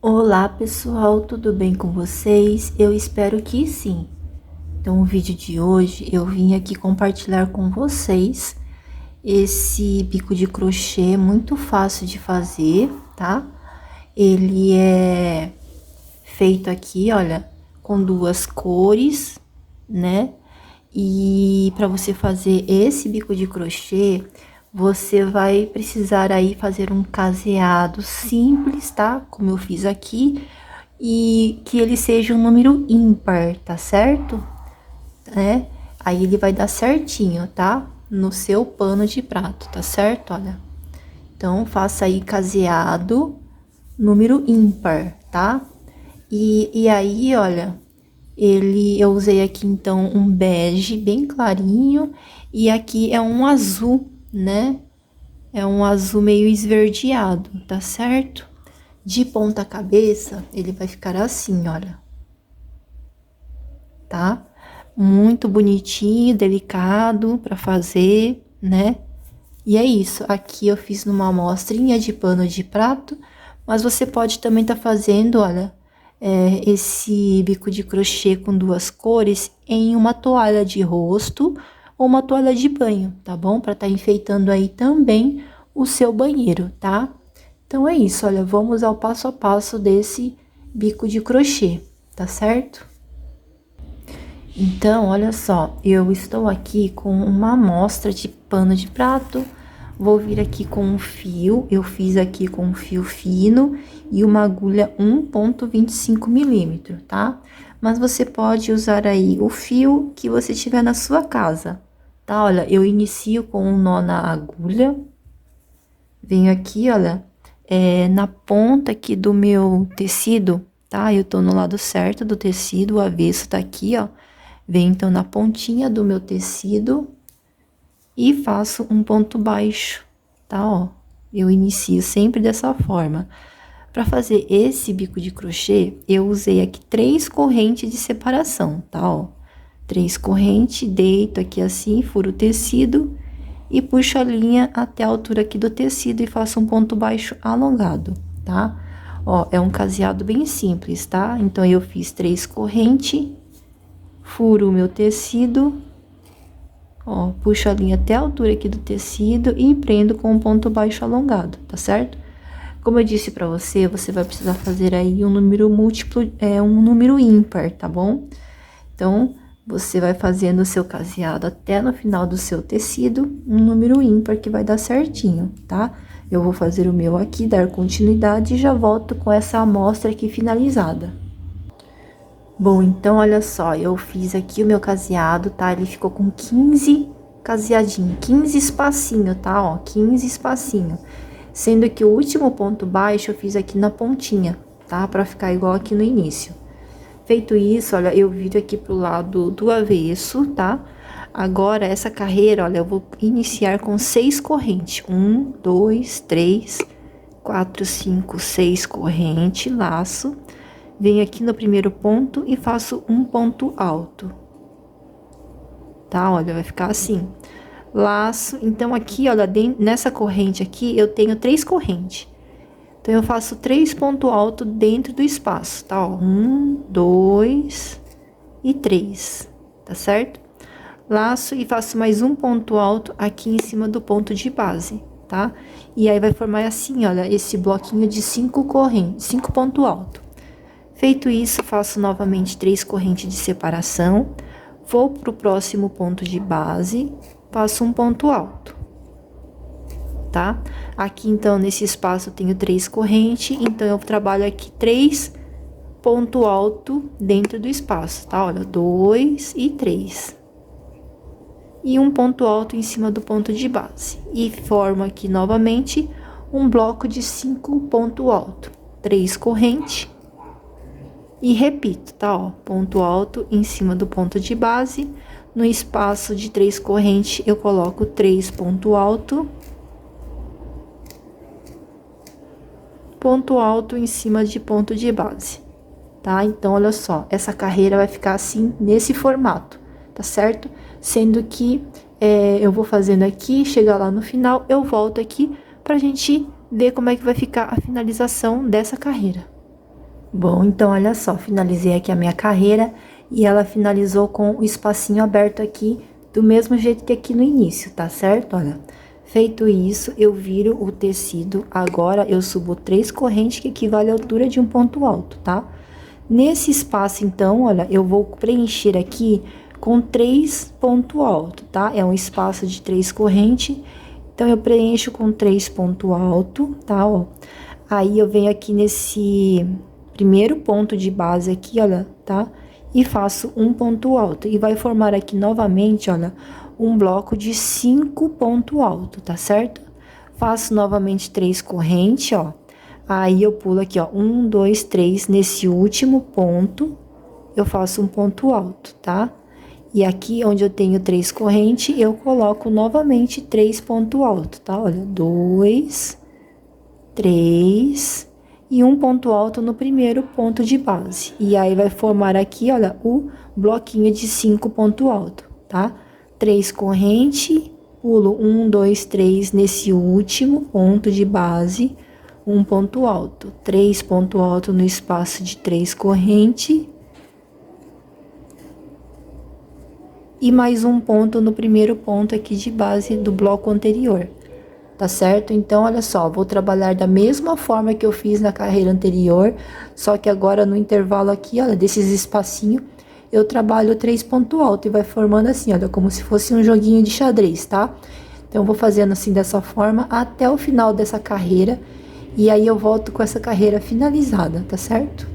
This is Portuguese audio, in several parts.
Olá pessoal, tudo bem com vocês? Eu espero que sim. Então, o vídeo de hoje eu vim aqui compartilhar com vocês esse bico de crochê muito fácil de fazer, tá? Ele é feito aqui, olha, com duas cores, né? E para você fazer esse bico de crochê, você vai precisar aí fazer um caseado simples, tá? Como eu fiz aqui, e que ele seja um número ímpar, tá certo? Aí ele vai dar certinho, tá? No seu pano de prato, tá certo? Olha. Então, faça aí caseado, número ímpar, tá? E aí, olha, eu usei aqui então um bege bem clarinho e aqui é um azul, né? É um azul meio esverdeado, tá certo? De ponta cabeça, ele vai ficar assim, olha. Tá? Muito bonitinho, delicado para fazer, né? E é isso, aqui eu fiz numa amostrinha de pano de prato, mas você pode também tá fazendo, olha, esse bico de crochê com duas cores em uma toalha de rosto ou uma toalha de banho, tá bom? Para tá enfeitando aí também o seu banheiro, tá? Então é isso, olha, vamos ao passo a passo desse bico de crochê, tá certo? Então, olha só, eu estou aqui com uma amostra de pano de prato, vou vir aqui com um fio, eu fiz aqui com um fio fino e uma agulha 1,25 milímetro, tá? Mas você pode usar aí o fio que você tiver na sua casa, tá? Olha, eu inicio com um nó na agulha, venho aqui, olha, na ponta aqui do meu tecido, tá? Eu tô no lado certo do tecido, o avesso tá aqui, ó. Venho então na pontinha do meu tecido e faço um ponto baixo, tá? Ó, eu inicio sempre dessa forma. Para fazer esse bico de crochê, eu usei aqui 3 correntes de separação, tá? Ó, 3 correntes, deito aqui assim, furo o tecido e puxo a linha até a altura aqui do tecido e faço um ponto baixo alongado, tá? Ó, é um caseado bem simples, tá? Então, eu fiz 3 correntes, furo o meu tecido, ó, puxo a linha até a altura aqui do tecido e prendo com um ponto baixo alongado, tá certo? Como eu disse pra você, você vai precisar fazer aí um número múltiplo, um número ímpar, tá bom? Então, você vai fazendo o seu caseado até no final do seu tecido, um número ímpar que vai dar certinho, tá? Eu vou fazer o meu aqui, dar continuidade e já volto com essa amostra aqui finalizada. Bom, então, olha só, eu fiz aqui o meu caseado, tá? Ele ficou com 15 caseadinho, 15 espacinho, tá? Ó, 15 espacinho. Sendo que o último ponto baixo eu fiz aqui na pontinha, tá? Pra ficar igual aqui no início. Feito isso, olha, eu viro aqui pro lado do avesso, tá? Agora, essa carreira, olha, eu vou iniciar com 6 correntes. 1, 2, 3, 4, 5, 6 correntes, laço. Venho aqui no primeiro ponto e faço um ponto alto. Tá? Olha, vai ficar assim. Laço, então aqui, olha, nessa corrente aqui, eu tenho 3 correntes. Então, eu faço 3 pontos altos dentro do espaço, tá? Ó, 1, 2 e 3, tá certo? Laço e faço mais um ponto alto aqui em cima do ponto de base, tá? E aí, vai formar assim, olha, esse bloquinho de 5 correntes, 5 pontos altos. Feito isso, faço novamente 3 correntes de separação, vou pro próximo ponto de base, faço um ponto alto, tá? Aqui, então, nesse espaço, eu tenho 3 correntes, então, eu trabalho aqui 3 ponto alto dentro do espaço, tá? Olha, 2 e 3. E um ponto alto em cima do ponto de base. E formo aqui, novamente, um bloco de 5 ponto alto. 3 correntes. E repito, tá? Ó, ponto alto em cima do ponto de base. No espaço de 3 correntes, eu coloco 3 ponto alto. Ponto alto em cima de ponto de base, tá? Então, olha só, essa carreira vai ficar assim, nesse formato, tá certo? Sendo que eu vou fazendo aqui, chegar lá no final, eu volto aqui pra gente ver como é que vai ficar a finalização dessa carreira. Bom, então olha só, finalizei aqui a minha carreira e ela finalizou com o espacinho aberto aqui, do mesmo jeito que aqui no início, tá certo? Olha, feito isso, eu viro o tecido, agora eu subo 3 correntes, que equivale à altura de um ponto alto, tá? Nesse espaço, então, olha, eu vou preencher aqui com 3 pontos altos, tá? É um espaço de 3 correntes, então eu preencho com 3 pontos altos, tá? Ó, aí eu venho aqui nesse primeiro ponto de base aqui, olha, tá? E faço um ponto alto. E vai formar aqui novamente, olha, um bloco de 5 pontos altos, tá certo? Faço novamente 3 correntes, ó. Aí eu pulo aqui, ó, 1, 2, 3. Nesse último ponto, eu faço um ponto alto, tá? E aqui onde eu tenho 3 correntes, eu coloco novamente 3 pontos altos, tá? Olha, 2, 3 e um ponto alto no primeiro ponto de base. E aí, vai formar aqui, olha, o bloquinho de 5 pontos altos, tá? 3 correntes, pulo 1, 2, 3 nesse último ponto de base, um ponto alto. 3 pontos altos no espaço de 3 correntes. E mais um ponto no primeiro ponto aqui de base do bloco anterior. Tá certo? Então, olha só, vou trabalhar da mesma forma que eu fiz na carreira anterior, só que agora no intervalo aqui, olha, desses espacinhos, eu trabalho 3 pontos altos e vai formando assim, olha, como se fosse um joguinho de xadrez, tá? Então, eu vou fazendo assim dessa forma até o final dessa carreira, e aí eu volto com essa carreira finalizada, tá certo?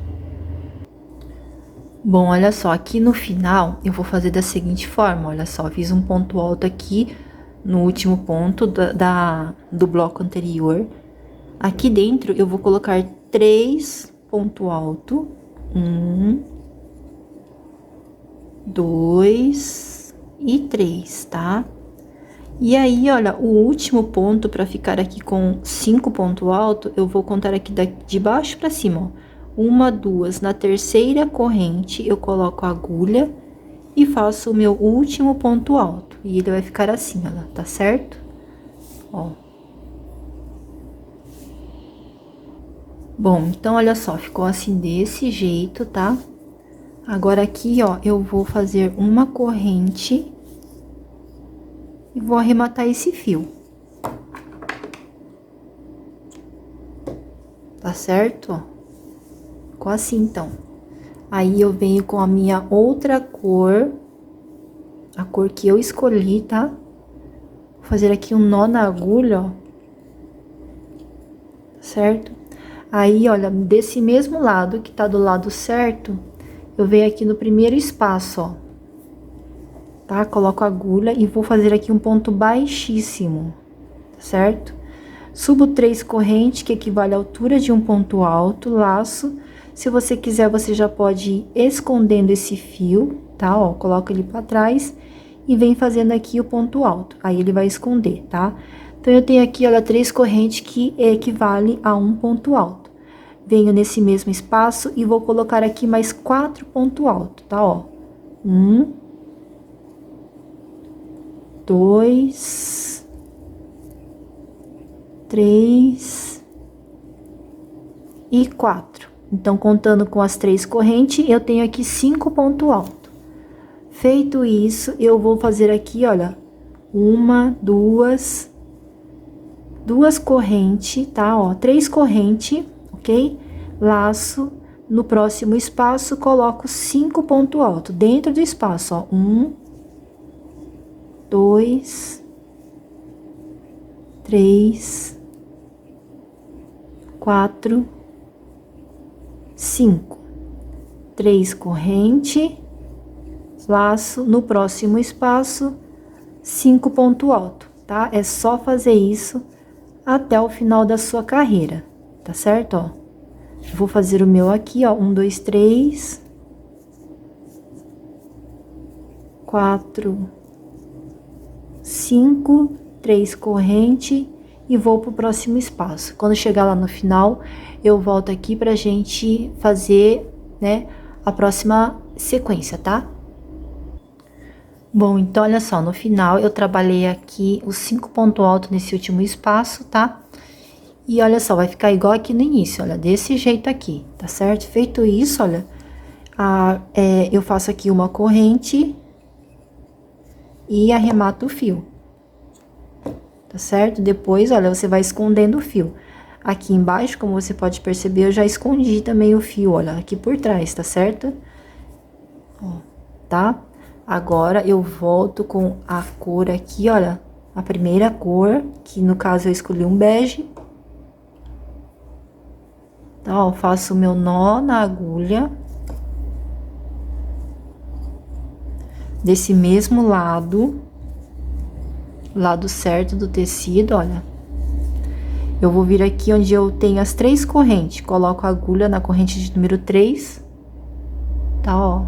Bom, olha só, aqui no final eu vou fazer da seguinte forma, olha só, fiz um ponto alto aqui no último ponto do bloco anterior. Aqui dentro eu vou colocar 3 pontos altos. 1, 2 e 3, tá? E aí, olha, o último ponto, para ficar aqui com 5 pontos altos, eu vou contar aqui de baixo para cima, ó. 1, 2, na terceira corrente eu coloco a agulha e faço o meu último ponto alto. E ele vai ficar assim, olha, tá certo? Ó. Bom, então, olha só, ficou assim desse jeito, tá? Agora aqui, ó, eu vou fazer uma corrente e vou arrematar esse fio. Tá certo? Ficou assim, então. Aí, eu venho com a minha outra cor, a cor que eu escolhi, tá? Vou fazer aqui um nó na agulha, ó. Certo? Aí, olha, desse mesmo lado, que tá do lado certo, eu venho aqui no primeiro espaço, ó. Tá? Coloco a agulha e vou fazer aqui um ponto baixíssimo, certo? Subo 3 correntes, que equivale à altura de um ponto alto, laço. Se você quiser, você já pode ir escondendo esse fio, tá? Ó, coloca ele pra trás e vem fazendo aqui o ponto alto. Aí, ele vai esconder, tá? Então, eu tenho aqui, olha, 3 correntes que equivale a um ponto alto. Venho nesse mesmo espaço e vou colocar aqui mais 4 pontos altos, tá? Ó, 1, 2, 3 e 4. Então, contando com as 3 correntes, eu tenho aqui 5 pontos altos. Feito isso, eu vou fazer aqui, olha, 1, 2 correntes, tá? Ó, 3 correntes, ok? Laço, no próximo espaço, coloco 5 pontos altos dentro do espaço, ó. 1, 2, 3, 4, 5. 3 correntes, laço, no próximo espaço, 5 pontos altos, tá? É só fazer isso até o final da sua carreira, tá certo, ó? Vou fazer o meu aqui, ó, 1, 2, 3, 4, 5, 3 correntes e vou pro próximo espaço. Quando chegar lá no final, eu volto aqui pra gente fazer, né, a próxima sequência, tá? Bom, então, olha só, no final eu trabalhei aqui os 5 pontos altos nesse último espaço, tá? E olha só, vai ficar igual aqui no início, olha, desse jeito aqui, tá certo? Feito isso, olha, eu faço aqui uma corrente e arremato o fio, tá certo? Depois, olha, você vai escondendo o fio. Aqui embaixo, como você pode perceber, eu já escondi também o fio, olha, aqui por trás, tá certo? Ó, tá? Agora, eu volto com a cor aqui, olha, a primeira cor, que no caso eu escolhi um bege. Tá, ó, faço o meu nó na agulha. Desse mesmo lado certo do tecido, olha. Eu vou vir aqui onde eu tenho as 3 correntes, coloco a agulha na corrente de número 3, tá, ó,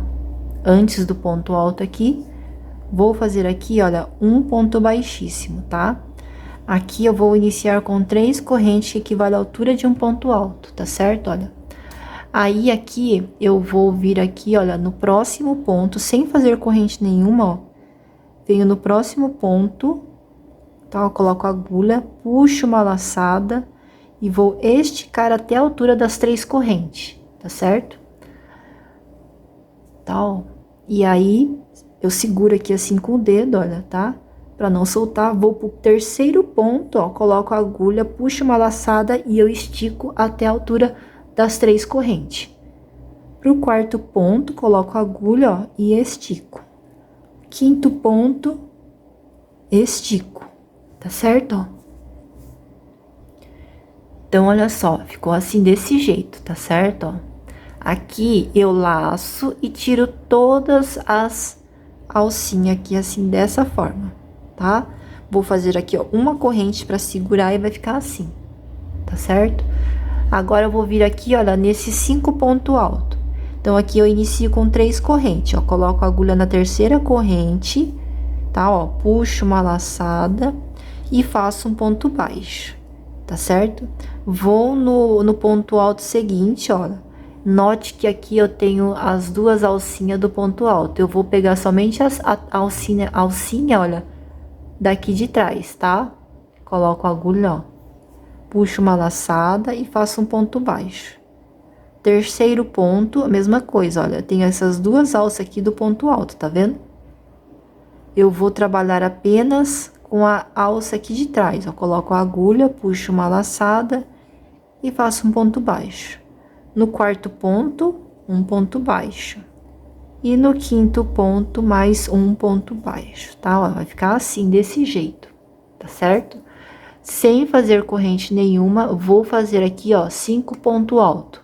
antes do ponto alto aqui. Vou fazer aqui, olha, um ponto baixíssimo, tá? Aqui eu vou iniciar com 3 correntes, que equivale à altura de um ponto alto, tá certo? Olha. Aí, aqui, eu vou vir aqui, olha, no próximo ponto, sem fazer corrente nenhuma, ó. Venho no próximo ponto, tá? Eu coloco a agulha, puxo uma laçada e vou esticar até a altura das 3 correntes, tá certo? Tá, ó. E aí, eu seguro aqui assim com o dedo, olha, tá? Pra não soltar, vou pro terceiro ponto, ó, coloco a agulha, puxo uma laçada e eu estico até a altura das 3 correntes. Pro quarto ponto, coloco a agulha, ó, e estico. Quinto ponto, estico, tá certo, ó? Então, olha só, ficou assim desse jeito, tá certo, ó? Aqui, eu laço e tiro todas as alcinhas aqui, assim, dessa forma, tá? Vou fazer aqui, ó, uma corrente pra segurar e vai ficar assim, tá certo? Agora, eu vou vir aqui, olha, nesses 5 pontos altos. Então, aqui eu inicio com 3 correntes, ó. Coloco a agulha na terceira corrente, tá, ó. Puxo uma laçada e faço um ponto baixo, tá certo? Vou no ponto alto seguinte, olha. Note que aqui eu tenho as 2 alcinhas do ponto alto. Eu vou pegar somente a alcinha, olha, daqui de trás, tá? Coloco a agulha, ó. Puxo uma laçada e faço um ponto baixo. Terceiro ponto, a mesma coisa, olha, tem essas 2 alças aqui do ponto alto, tá vendo? Eu vou trabalhar apenas com a alça aqui de trás, ó, coloco a agulha, puxo uma laçada e faço um ponto baixo. No quarto ponto, um ponto baixo. E no quinto ponto, mais um ponto baixo, tá? Ó, vai ficar assim, desse jeito, tá certo? Sem fazer corrente nenhuma, vou fazer aqui, ó, 5 pontos altos.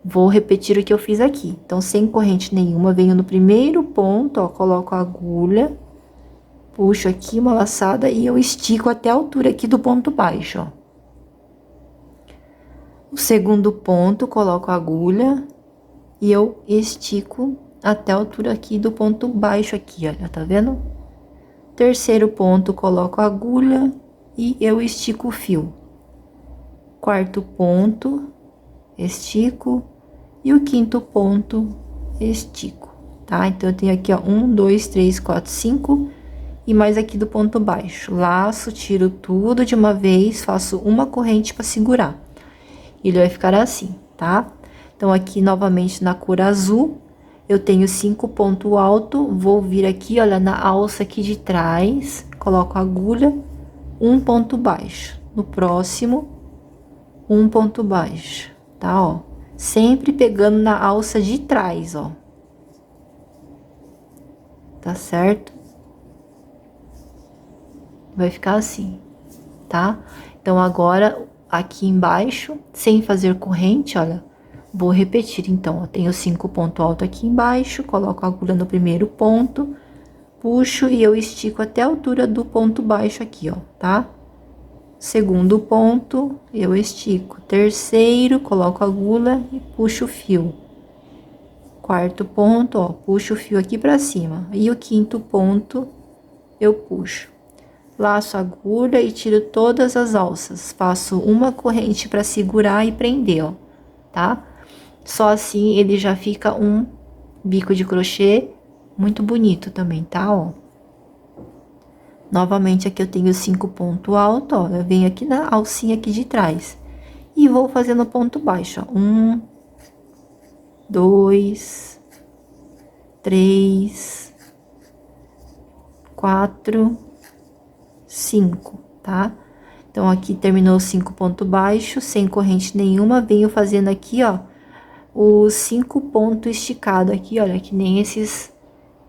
Vou repetir o que eu fiz aqui. Então, sem corrente nenhuma, venho no primeiro ponto, ó, coloco a agulha, puxo aqui uma laçada e eu estico até a altura aqui do ponto baixo, ó. O segundo ponto, coloco a agulha e eu estico até a altura aqui do ponto baixo aqui, olha, tá vendo? Terceiro ponto, coloco a agulha e eu estico o fio. Quarto ponto, estico, e o quinto ponto, estico, tá? Então, eu tenho aqui, ó, 1, 2, 3, 4, 5, e mais aqui do ponto baixo. Laço, tiro tudo de uma vez, faço uma corrente pra segurar. Ele vai ficar assim, tá? Então, aqui, novamente, na cor azul, eu tenho 5 pontos altos, vou vir aqui, olha, na alça aqui de trás, coloco a agulha, um ponto baixo. No próximo, um ponto baixo, tá, ó? Sempre pegando na alça de trás, ó. Tá certo? Vai ficar assim, tá? Então, agora, aqui embaixo, sem fazer corrente, olha, vou repetir. Então, ó, tenho 5 pontos altos aqui embaixo, coloco a agulha no primeiro ponto, puxo e eu estico até a altura do ponto baixo aqui, ó, tá? Segundo ponto, eu estico. Terceiro, coloco a agulha e puxo o fio. Quarto ponto, ó, puxo o fio aqui pra cima. E o quinto ponto, eu puxo. Laço a agulha e tiro todas as alças. Faço uma corrente pra segurar e prender, ó, tá? Só assim ele já fica um bico de crochê muito bonito também, tá, ó? Novamente, aqui eu tenho 5 pontos altos, ó. Eu venho aqui na alcinha aqui de trás. E vou fazendo ponto baixo, ó. 1, 2, 3, 4, 5, tá? Então, aqui terminou 5 pontos baixos, sem corrente nenhuma. Venho fazendo aqui, ó, os 5 pontos esticados aqui, olha, que nem esses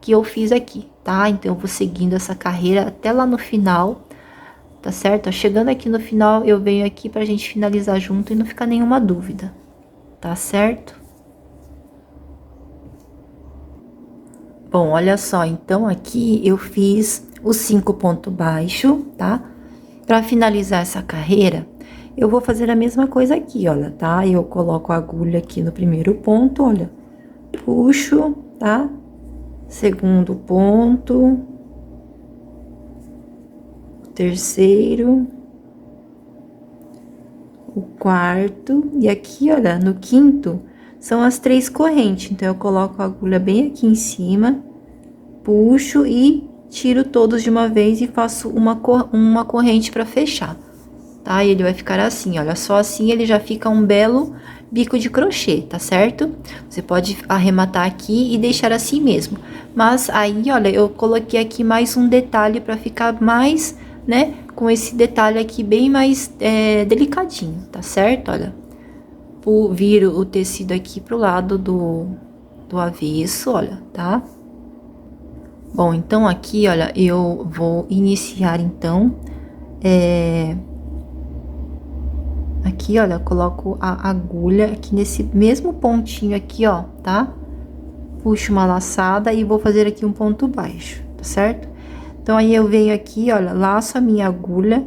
que eu fiz aqui, tá? Então, eu vou seguindo essa carreira até lá no final, tá certo? Chegando aqui no final, eu venho aqui pra gente finalizar junto e não ficar nenhuma dúvida, tá certo? Bom, olha só, então aqui eu fiz os 5 pontos baixos, tá? Pra finalizar essa carreira, eu vou fazer a mesma coisa aqui, olha, tá? Eu coloco a agulha aqui no primeiro ponto, olha, puxo, tá? Segundo ponto, terceiro, o quarto, e aqui, olha, no quinto, são as 3 correntes. Então, eu coloco a agulha bem aqui em cima, puxo e tiro todos de uma vez e faço uma corrente para fechar, tá? E ele vai ficar assim, olha, só assim ele já fica um belo bico de crochê, tá certo? Você pode arrematar aqui e deixar assim mesmo. Mas aí, olha, eu coloquei aqui mais um detalhe para ficar mais, né, com esse detalhe aqui bem mais delicadinho, tá certo? Olha, viro o tecido aqui pro lado do avesso, olha, tá? Bom, então aqui, olha, eu vou iniciar, então, aqui, olha, eu coloco a agulha aqui nesse mesmo pontinho aqui, ó, tá? Puxo uma laçada e vou fazer aqui um ponto baixo, tá certo? Então, aí eu venho aqui, olha, laço a minha agulha,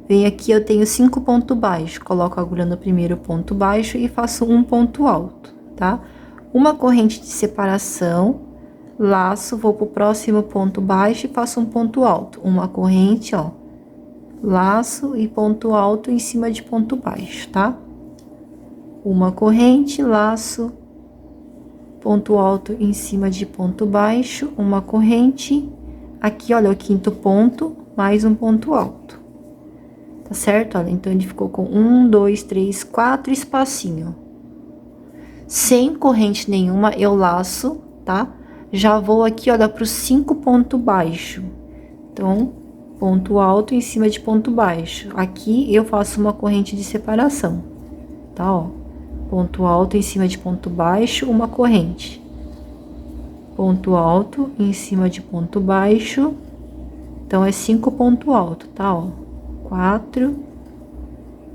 venho aqui, eu tenho 5 pontos baixos, coloco a agulha no primeiro ponto baixo e faço um ponto alto, tá? Uma corrente de separação, laço, vou pro próximo ponto baixo e faço um ponto alto, uma corrente, ó, laço e ponto alto em cima de ponto baixo, tá? Uma corrente, laço, ponto alto em cima de ponto baixo, uma corrente, aqui, olha, o quinto ponto, mais um ponto alto, tá certo? Olha, então, ele ficou com 1, 2, 3, 4 espacinho. Sem corrente nenhuma, eu laço, tá? Já vou aqui, olha, pro 5 ponto baixo. Então, ponto alto em cima de ponto baixo. Aqui, eu faço uma corrente de separação, tá, ó? Ponto alto em cima de ponto baixo, uma corrente. Ponto alto em cima de ponto baixo. Então, é 5 ponto alto, tá, ó? 4,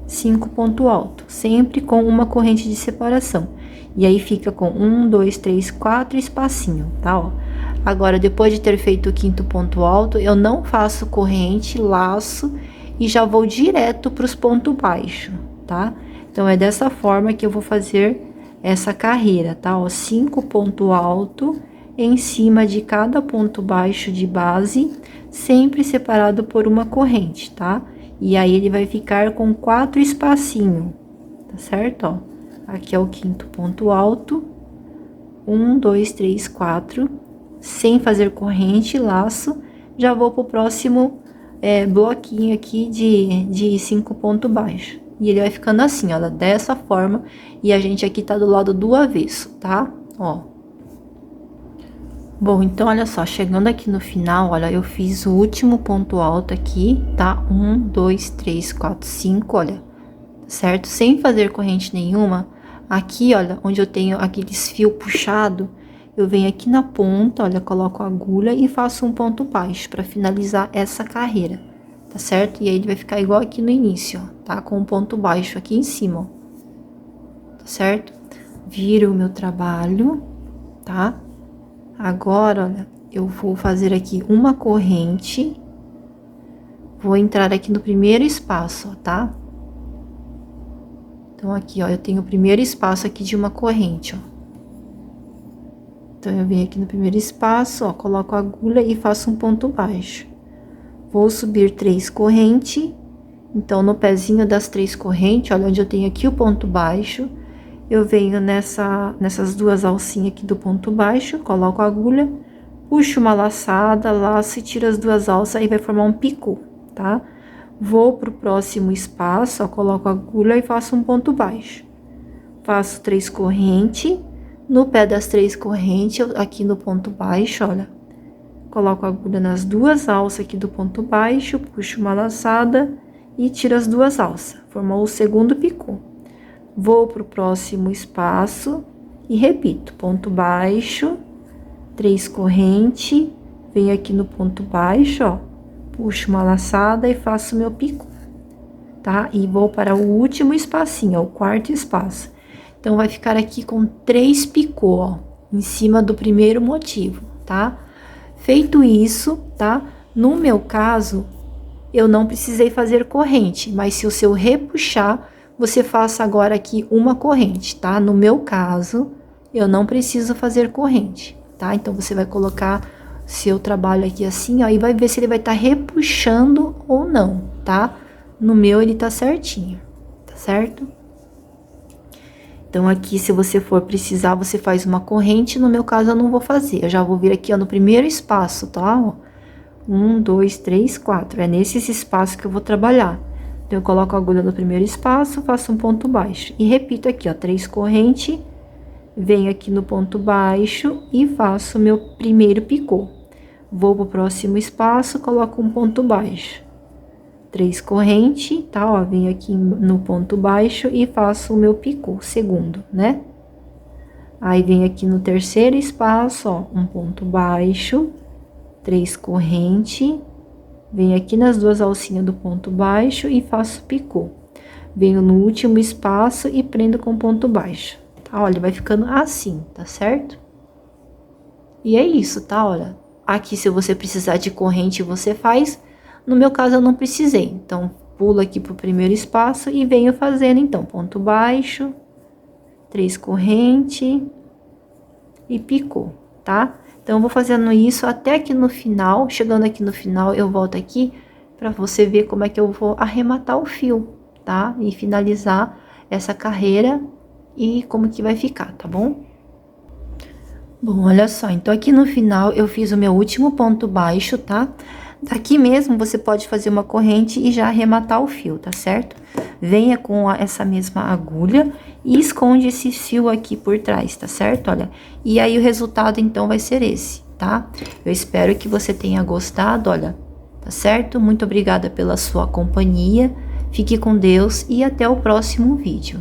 5 ponto alto. Sempre com uma corrente de separação. E aí, fica com 1, 2, 3, 4 espacinho, tá, ó? Agora, depois de ter feito o quinto ponto alto, eu não faço corrente, laço e já vou direto para os pontos baixos, tá? Então, é dessa forma que eu vou fazer essa carreira, tá? Ó, 5 pontos alto em cima de cada ponto baixo de base, sempre separado por uma corrente, tá? E aí, ele vai ficar com 4 espacinhos, tá certo? Ó, aqui é o quinto ponto alto, 1, 2, 3, 4, sem fazer corrente, laço, já vou pro próximo bloquinho aqui de 5 pontos baixos. E ele vai ficando assim, ó, dessa forma, e a gente aqui tá do lado do avesso, tá? Ó. Bom, então, olha só, chegando aqui no final, olha, eu fiz o último ponto alto aqui, tá? 1, 2, 3, 4, 5, olha, certo? Sem fazer corrente nenhuma, aqui, olha, onde eu tenho aqueles fios puxados, eu venho aqui na ponta, olha, coloco a agulha e faço um ponto baixo para finalizar essa carreira, tá certo? E aí, ele vai ficar igual aqui no início, ó, tá? Com um ponto baixo aqui em cima, ó, tá certo? Viro o meu trabalho, tá? Agora, olha, eu vou fazer aqui uma corrente, vou entrar aqui no primeiro espaço, ó, tá? Então, aqui, ó, eu tenho o primeiro espaço aqui de uma corrente, ó. Então, eu venho aqui no primeiro espaço, ó, coloco a agulha e faço um ponto baixo. Vou subir 3 correntes. Então, no pezinho das 3 correntes, olha, onde eu tenho aqui o ponto baixo, eu venho nessas 2 alcinhas aqui do ponto baixo, coloco a agulha, puxo uma laçada, laço e tiro as 2 alças, aí vai formar um picô, tá? Vou pro próximo espaço, ó, coloco a agulha e faço um ponto baixo. Faço 3 correntes, no pé das 3 correntes, aqui no ponto baixo, olha. Coloco a agulha nas 2 alças aqui do ponto baixo, puxo uma laçada e tiro as 2 alças. Formou o segundo picô. Vou pro próximo espaço e repito, ponto baixo, 3 correntes, venho aqui no ponto baixo, ó, puxo uma laçada e faço meu picô, tá? E vou para o último espacinho, ó, o quarto espaço. Então, vai ficar aqui com 3 picô, ó, em cima do primeiro motivo, tá? Feito isso, tá? No meu caso, eu não precisei fazer corrente, mas se o seu repuxar, você faça agora aqui uma corrente, tá? No meu caso, eu não preciso fazer corrente, tá? Então, você vai colocar seu trabalho aqui assim, ó, e vai ver se ele vai estar repuxando ou não, tá? No meu, ele tá certinho, tá certo? Então, aqui, se você for precisar, você faz uma corrente, no meu caso, eu não vou fazer. Eu já vou vir aqui, ó, no primeiro espaço, tá? Ó, 1, 2, 3, 4. É nesses espaços que eu vou trabalhar. Então, eu coloco a agulha no primeiro espaço, faço um ponto baixo. E repito aqui, ó, 3 correntes, venho aqui no ponto baixo e faço meu primeiro picô. Vou pro próximo espaço, coloco um ponto baixo. 3 correntes, tá? Ó, venho aqui no ponto baixo e faço o meu picô, segundo, né? Aí, venho aqui no terceiro espaço, ó, um ponto baixo, 3 correntes, venho aqui nas 2 alcinhas do ponto baixo e faço picô. Venho no último espaço e prendo com ponto baixo, tá? Olha, vai ficando assim, tá certo? E é isso, tá? Olha, aqui se você precisar de corrente, você faz. No meu caso, eu não precisei. Então, pulo aqui pro primeiro espaço e venho fazendo, então, ponto baixo, 3 correntes e picô, tá? Então, eu vou fazendo isso até aqui no final. Chegando aqui no final, eu volto aqui pra você ver como é que eu vou arrematar o fio, tá? E finalizar essa carreira e como que vai ficar, tá bom? Bom, olha só, então aqui no final eu fiz o meu último ponto baixo, tá? Daqui mesmo você pode fazer uma corrente e já arrematar o fio, tá certo? Venha com essa mesma agulha e esconde esse fio aqui por trás, tá certo? Olha, e aí o resultado então vai ser esse, tá? Eu espero que você tenha gostado, olha, tá certo? Muito obrigada pela sua companhia, fique com Deus e até o próximo vídeo.